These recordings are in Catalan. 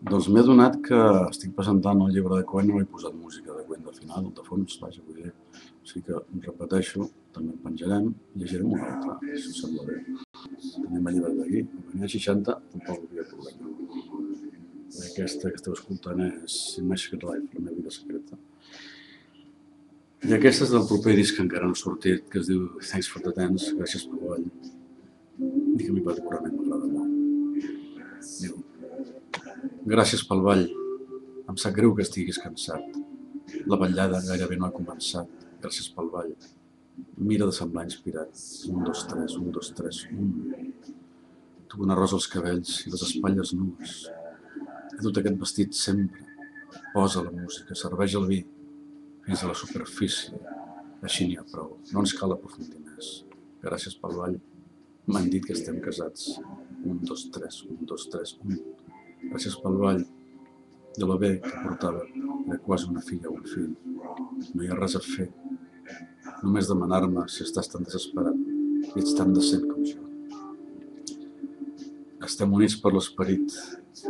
Doncs m'he adonat que estic presentant el llibre de Cohen i no he posat música de Cohen de final, de fons, vaja, vull dir. O sigui que em repeteixo, també el penjarem, llegirem un altre, si us sembla bé. Tenim el llibre d'aquí, quan hi ha 60, tampoc hi havia problema. Aquesta que esteu escoltant és Immaculate Life, la meva vida secreta. I aquesta és del proper disc que encara no ha sortit, que es diu Thanks for the Dance, gràcies pel ball. I que a mi particularment m'agrada molt. Diu, gràcies pel ball, em sap greu que estiguis cansat. La ballada gairebé no ha començat, gràcies pel ball. Mira de semblar inspirat. 1, 2, 3, 1, 2, 3, 1. Tu una rosa als cabells i les espatlles nues. He dut aquest vestit sempre. Posa la música, serveix el vi, fins a la superfície. Així n'hi ha prou. No ens cal aprofundir més. Gràcies pel ball. M'han dit que estem casats. 1, 2, 3, 1, 2, 3, 1. Gràcies pel ball. De la bé que portava era quasi una filla o un fill. No hi ha res a fer. Només demanar-me si estàs tan desesperat i ets tan decent com jo. Estem units per l'esperit,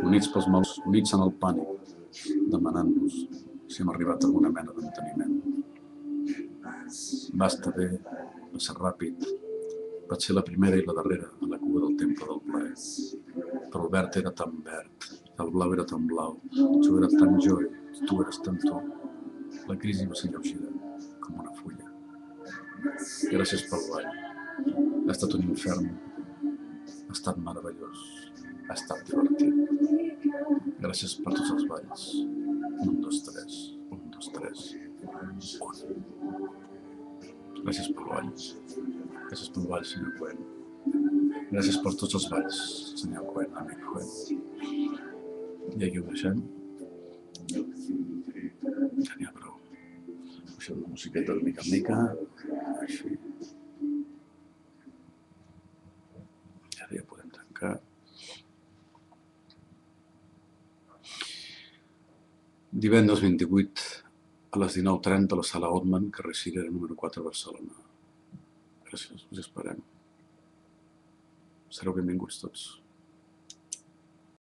units pels mals, units en el pànic, demanant-nos si hem arribat a alguna mena d'enteniment. Va estar bé, va ser ràpid, vaig ser la primera i la darrera a la cua del temple del plaer. Però el verd era tan verd, el blau era tan blau, jo era tan jo i tu eres tan tu. La crisi va ser lleugera, com una fulla. Gràcies pel ball. Ha estat un infern. Ha estat meravellós. Ha estat divertit. Gràcies per tots els balls. 1, 2, 3. 1, 2, 3. 1. Gràcies pel ball. Gràcies pel ball, senyor Cohen. Gràcies per tots els balls, senyor Cohen, amic Cohen. I aquí ho deixem. Ja n'hi ha prou. Baixem la musiqueta de mica en mica. Així. Ara ja podem tancar. Divendres 28 a les 19:30 a la sala Otman, carrer Cirera, número 4, Barcelona. Gràcies, us esperem. Sereu benvinguts tots.